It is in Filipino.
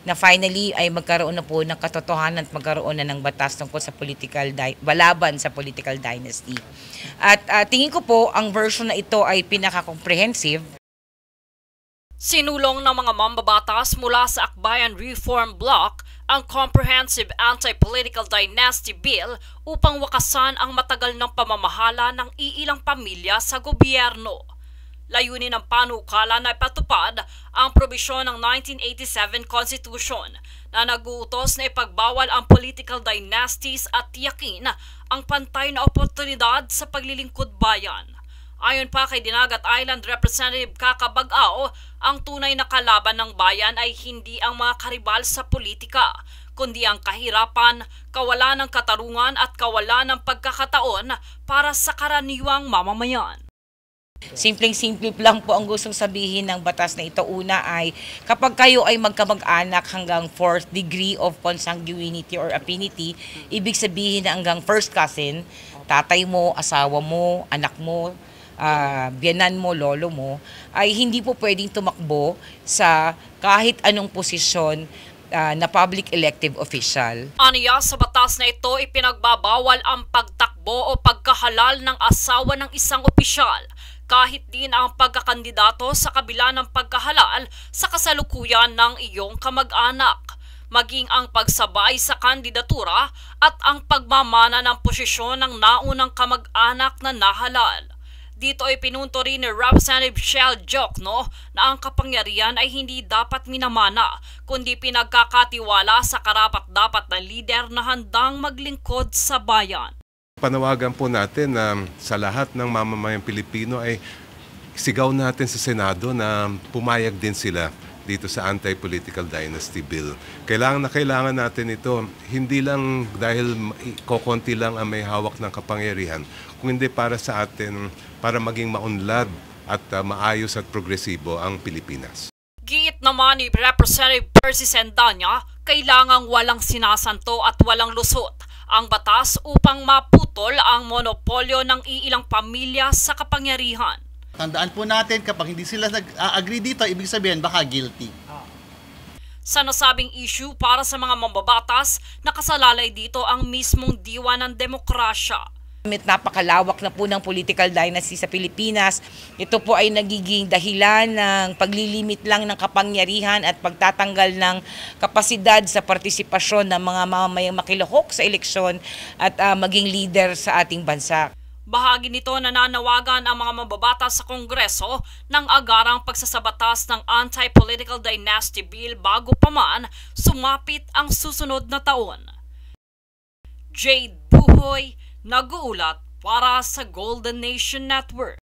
na finally ay magkaroon na po ng katotohanan at magkaroon na ng batas tungkol sa balaban sa political dynasty. At tingin ko po ang version na ito ay pinaka-comprehensive. Sinulong ng mga mambabatas mula sa Akbayan Reform Bloc ang Comprehensive Anti-Political Dynasty Bill upang wakasan ang matagal ng pamamahala ng iilang pamilya sa gobyerno. Layunin ng panukala na ipatupad ang probisyon ng 1987 Constitution na nag-uutos na ipagbawal ang political dynasties at tiyakin ang pantay na oportunidad sa paglilingkod bayan. Ayon pa kay Dinagat Island Representative Kaka Bagao, ang tunay na kalaban ng bayan ay hindi ang mga karibal sa politika, kundi ang kahirapan, kawalan ng katarungan at kawalan ng pagkakataon para sa karaniwang mamamayan. Simpleng-simple lang po ang gustong sabihin ng batas na ito. Una ay kapag kayo ay magkamag-anak hanggang 4th degree of consanguinity or affinity, ibig sabihin na hanggang first cousin, tatay mo, asawa mo, anak mo, biyanan mo, lolo mo, ay hindi po pwedeng tumakbo sa kahit anong posisyon na public elective official. Aniya sa batas na ito, ipinagbabawal ang pagtakbo o pagkahalal ng asawa ng isang opisyal, kahit din ang pagkakandidato sa kabila ng pagkahalal sa kasalukuyan ng iyong kamag-anak, maging ang pagsabay sa kandidatura at ang pagmamana ng posisyon ng naunang kamag-anak na nahalal. Dito ay pinunto rin ni Representative Shell Jokno na ang kapangyarihan ay hindi dapat minamana, kundi pinagkakatiwala sa karapat-dapat na lider na handang maglingkod sa bayan. Panawagan po natin na sa lahat ng mamamayang Pilipino ay sigaw natin sa Senado na pumayag din sila dito sa Anti-Political Dynasty Bill. Kailangan natin ito, hindi lang dahil kokonti lang ang may hawak ng kapangyarihan, kung hindi para sa atin, para maging maunlad at maayos at progresibo ang Pilipinas. Giit naman ni Representative Percy Sendanya, kailangang walang sinasanto at walang lusot ang batas upang maputol ang monopolyo ng iilang pamilya sa kapangyarihan. Tandaan po natin, kapag hindi sila nag-agree dito, ibig sabihin baka guilty. Sa nasabing issue para sa mga mambabatas, nakasalalay dito ang mismong diwa ng demokrasya. Napakalawak na po ng political dynasty sa Pilipinas. Ito po ay nagiging dahilan ng paglilimit lang ng kapangyarihan at pagtatanggal ng kapasidad sa partisipasyon ng mga mamamayang makilahok sa eleksyon at maging leader sa ating bansa. Bahagi nito nananawagan ang mga mambabatas sa Kongreso ng agarang pagsasabatas ng Anti-Political Dynasty Bill bago pa man sumapit ang susunod na taon. Jade Buhoy, nag-uulat para sa Golden Nation Network.